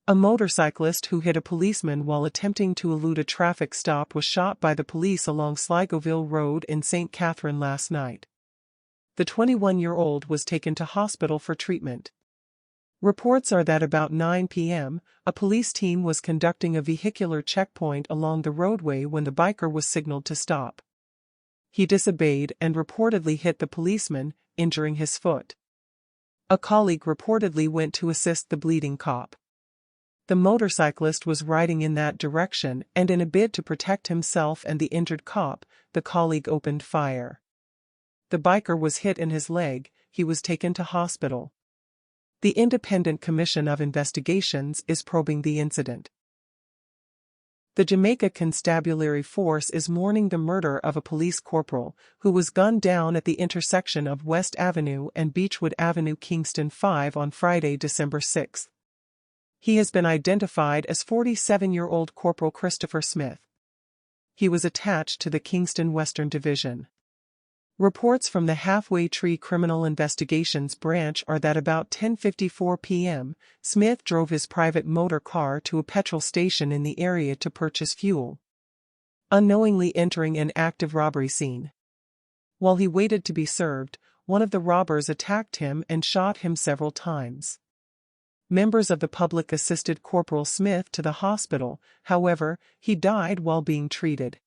A motorcyclist who hit a policeman while attempting to elude a traffic stop was shot by the police along Sligoville Road in St. Catherine last night. The 21-year-old was taken to hospital for treatment. Reports are that about 9 p.m., a police team was conducting a vehicular checkpoint along the roadway when the biker was signaled to stop. He disobeyed and reportedly hit the policeman, injuring his foot. A colleague reportedly went to assist the bleeding cop. The motorcyclist was riding in that direction, and in a bid to protect himself and the injured cop, the colleague opened fire. The biker was hit in his leg. He was taken to hospital. The Independent Commission of Investigations is probing the incident. The Jamaica Constabulary Force is mourning the murder of a police corporal who was gunned down at the intersection of West Avenue and Beechwood Avenue, Kingston 5 on Friday, December 6. He has been identified as 47-year-old Corporal Christopher Smith. He was attached to the Kingston Western Division. Reports from the Halfway Tree Criminal Investigations Branch are that about 10:54 p.m., Smith drove his private motor car to a petrol station in the area to purchase fuel, unknowingly entering an active robbery scene. While he waited to be served, one of the robbers attacked him and shot him several times. Members of the public assisted Corporal Smith to the hospital. However, he died while being treated.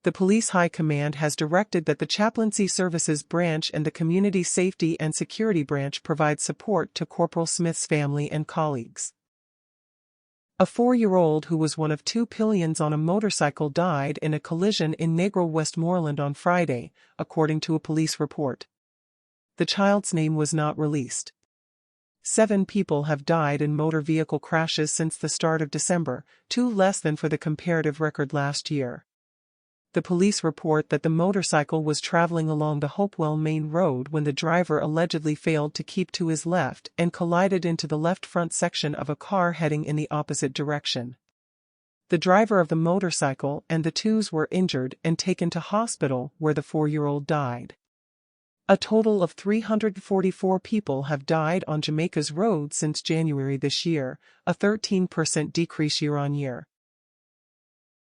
The Police High Command has directed that the Chaplaincy Services Branch and the Community Safety and Security Branch provide support to Corporal Smith's family and colleagues. A 4-year-old who was one of 2 pillions on a motorcycle died in a collision in Negro, Westmoreland on Friday, according to a police report. The child's name was not released. 7 people have died in motor vehicle crashes since the start of December, 2 less than for the comparative record last year. The police report that the motorcycle was traveling along the Hopewell Main Road when the driver allegedly failed to keep to his left and collided into the left front section of a car heading in the opposite direction. The driver of the motorcycle and the twos were injured and taken to hospital, where the 4-year-old died. A total of 344 people have died on Jamaica's roads since January this year, a 13% decrease year-on-year.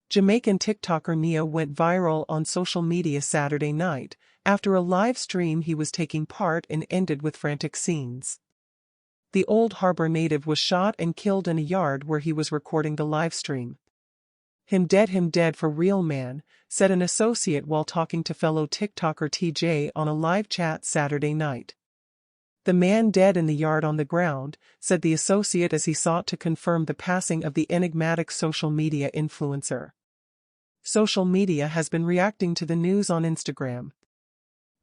Jamaican TikToker Nia went viral on social media Saturday night after a live stream he was taking part in ended with frantic scenes. The Old Harbor native was shot and killed in a yard where he was recording the live stream. Him dead for real, man," said an associate while talking to fellow TikToker TJ on a live chat Saturday night. "The man dead in the yard on the ground," said the associate as he sought to confirm the passing of the enigmatic social media influencer. Social media has been reacting to the news on Instagram.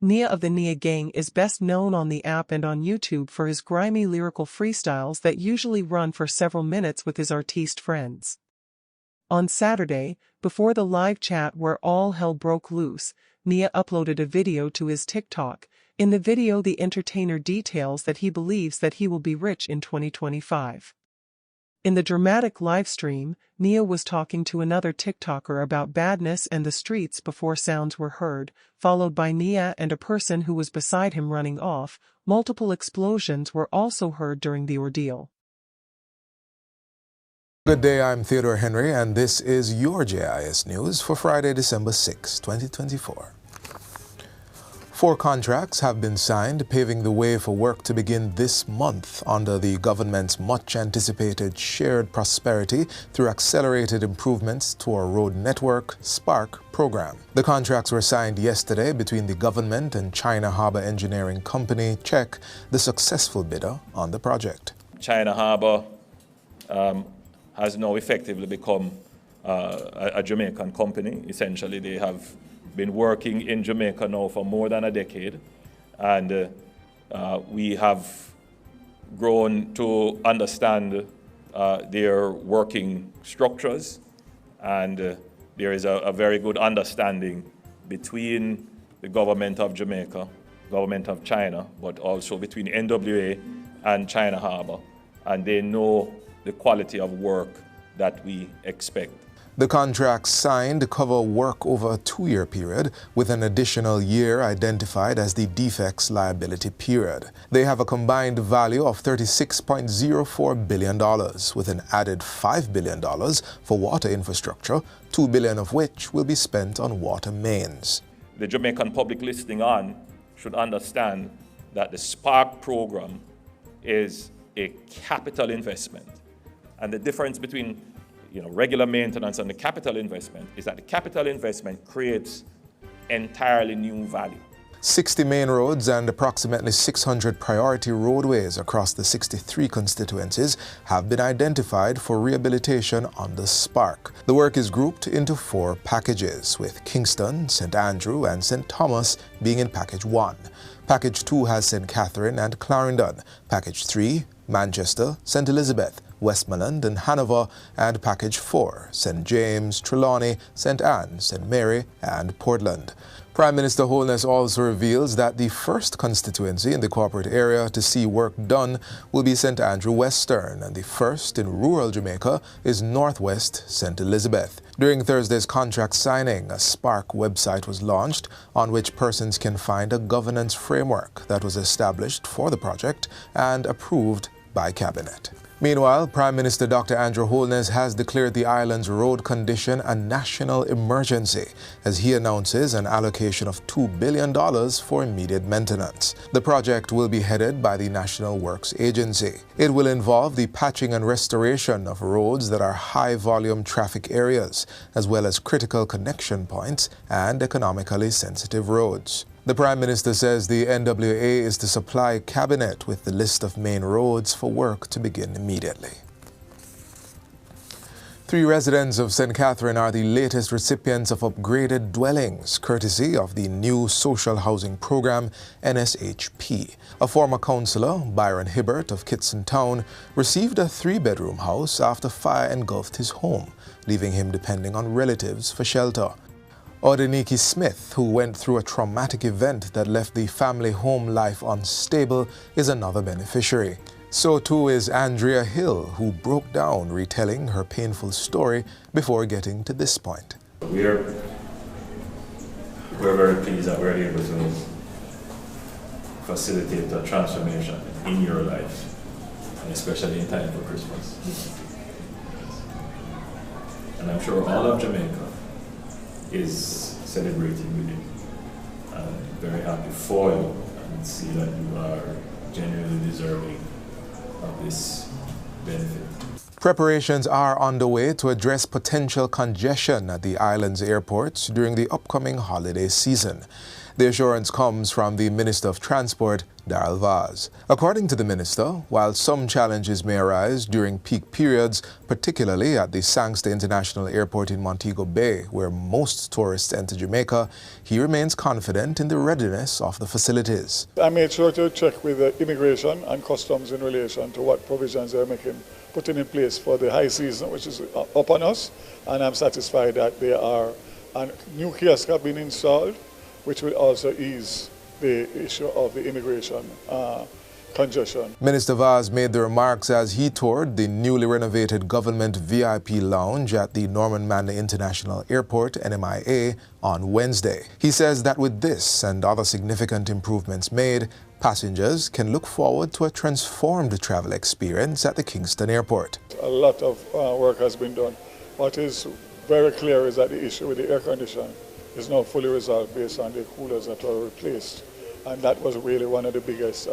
Nia of the Nia Gang is best known on the app and on YouTube for his grimy lyrical freestyles that usually run for several minutes with his artiste friends. On Saturday, before the live chat where all hell broke loose, Nia uploaded a video to his TikTok. In the video, the entertainer details that he believes that he will be rich in 2025. In the dramatic live stream, Nia was talking to another TikToker about badness and the streets before sounds were heard, followed by Nia and a person who was beside him running off. Multiple explosions were also heard during the ordeal. Good day, I'm Theodore Henry, and this is your JIS News for Friday, December 6, 2024. 4 contracts have been signed, paving the way for work to begin this month under the government's much-anticipated Shared Prosperity through Accelerated Improvements to Our Road Network (SPARK) program. The contracts were signed yesterday between the government and China Harbour Engineering Company, CHEC, the successful bidder on the project. China Harbour has now effectively become a Jamaican company. Essentially, they have been working in Jamaica now for more than a decade, and we have grown to understand their working structures, and there is a very good understanding between the government of Jamaica, government of China, but also between NWA and China Harbour, and they know the quality of work that we expect. The contracts signed cover work over a 2-year period, with an additional year identified as the defects liability period. They have a combined value of $36.04 billion, with an added $5 billion for water infrastructure, $2 billion of which will be spent on water mains. The Jamaican public listening on should understand that the Spark program is a capital investment. And the difference between regular maintenance and the capital investment is that the capital investment creates entirely new value. 60 main roads and approximately 600 priority roadways across the 63 constituencies have been identified for rehabilitation under Spark. The work is grouped into 4 packages, with Kingston, St. Andrew and St. Thomas being in Package 1. Package 2 has St. Catherine and Clarendon. Package 3, Manchester, St. Elizabeth, Westmoreland and Hanover, and Package 4, St. James, Trelawney, St. Anne, St. Mary and Portland. Prime Minister Holness also reveals that the first constituency in the corporate area to see work done will be St. Andrew Western, and the first in rural Jamaica is Northwest St. Elizabeth. During Thursday's contract signing, a Spark website was launched on which persons can find a governance framework that was established for the project and approved by Cabinet. Meanwhile, Prime Minister Dr. Andrew Holness has declared the island's road condition a national emergency as he announces an allocation of $2 billion for immediate maintenance. The project will be headed by the National Works Agency. It will involve the patching and restoration of roads that are high-volume traffic areas, as well as critical connection points and economically sensitive roads. The Prime Minister says the NWA is to supply Cabinet with the list of main roads for work to begin immediately. 3 residents of St. Catherine are the latest recipients of upgraded dwellings, courtesy of the new social housing program, NSHP. A former councillor, Byron Hibbert of Kitson Town, received a 3-bedroom house after fire engulfed his home, leaving him depending on relatives for shelter. Odeniki Smith, who went through a traumatic event that left the family home life unstable, is another beneficiary. So too is Andrea Hill, who broke down retelling her painful story before getting to this point. We're very pleased that we're able to facilitate a transformation in your life, and especially in time for Christmas. And I'm sure all of Jamaica is celebrating with you. I'm very happy for you and see that you are genuinely deserving of this benefit. Preparations are underway to address potential congestion at the island's airports during the upcoming holiday season. The assurance comes from the Minister of Transport, Darrell Vaz. According to the minister, while some challenges may arise during peak periods, particularly at the Sangster International Airport in Montego Bay, where most tourists enter Jamaica, he remains confident in the readiness of the facilities. I made sure to check with the immigration and customs in relation to what provisions they're putting in place for the high season, which is upon us, and I'm satisfied that there are new kiosks have been installed, which will also ease the issue of the immigration congestion. Minister Vaz made the remarks as he toured the newly renovated government VIP lounge at the Norman Manley International Airport, NMIA, on Wednesday. He says that with this and other significant improvements made, passengers can look forward to a transformed travel experience at the Kingston Airport. A lot of work has been done. What is very clear is that the issue with the air condition is now fully resolved based on the coolers that were replaced. And that was really one of the biggest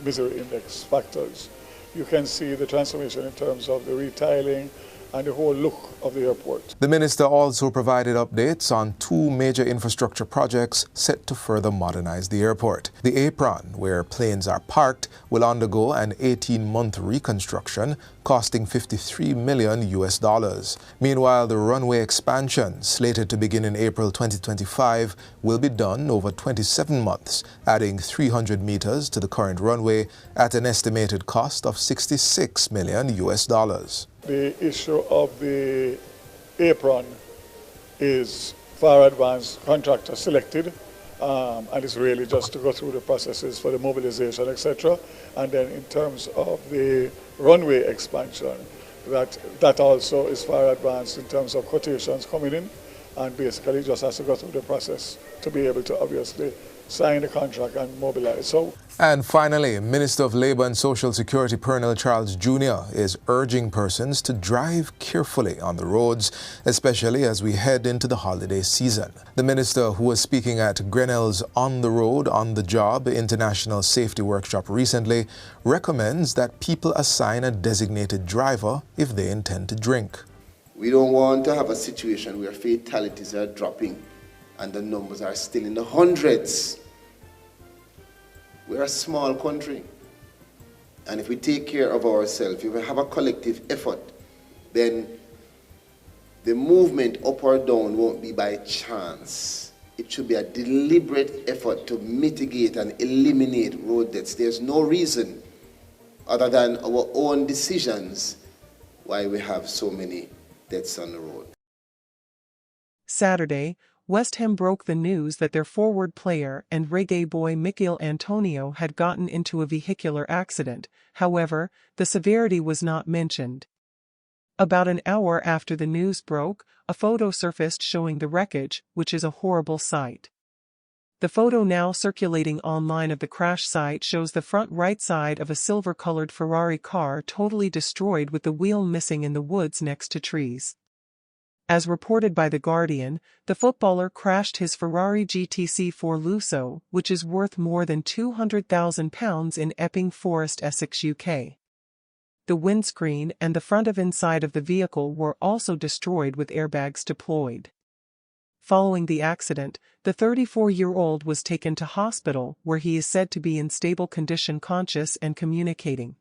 misery index factors. You can see the transformation in terms of the retiling and the whole look of the airport. The minister also provided updates on 2 major infrastructure projects set to further modernize the airport. The apron, where planes are parked, will undergo an 18-month reconstruction costing $53 million US. Meanwhile, the runway expansion, slated to begin in April 2025, will be done over 27 months, adding 300 meters to the current runway at an estimated cost of $66 million US. The issue of the apron is far advanced contractor selected, and it's really just to go through the processes for the mobilization, etc. And then in terms of the runway expansion, that also is far advanced in terms of quotations coming in, and basically just has to go through the process to be able to obviously sign the contract and mobilize. And finally, Minister of Labour and Social Security Pernell Charles Jr. is urging persons to drive carefully on the roads, especially as we head into the holiday season. The minister, who was speaking at Grinnell's On the Road, On the Job International Safety Workshop recently, recommends that people assign a designated driver if they intend to drink. We don't want to have a situation where fatalities are dropping and the numbers are still in the hundreds. We're a small country, and if we take care of ourselves, if we have a collective effort, then the movement up or down won't be by chance. It should be a deliberate effort to mitigate and eliminate road deaths. There's no reason other than our own decisions why we have so many deaths on the road. Saturday, West Ham broke the news that their forward player and reggae boy Michael Antonio had gotten into a vehicular accident. However, the severity was not mentioned. About an hour after the news broke, a photo surfaced showing the wreckage, which is a horrible sight. The photo now circulating online of the crash site shows the front right side of a silver-colored Ferrari car totally destroyed with the wheel missing in the woods next to trees. As reported by The Guardian, the footballer crashed his Ferrari GTC4 Lusso, which is worth more than £200,000 in Epping Forest, Essex, UK. The windscreen and the front of inside of the vehicle were also destroyed with airbags deployed. Following the accident, the 34-year-old was taken to hospital where he is said to be in stable condition, conscious and communicating.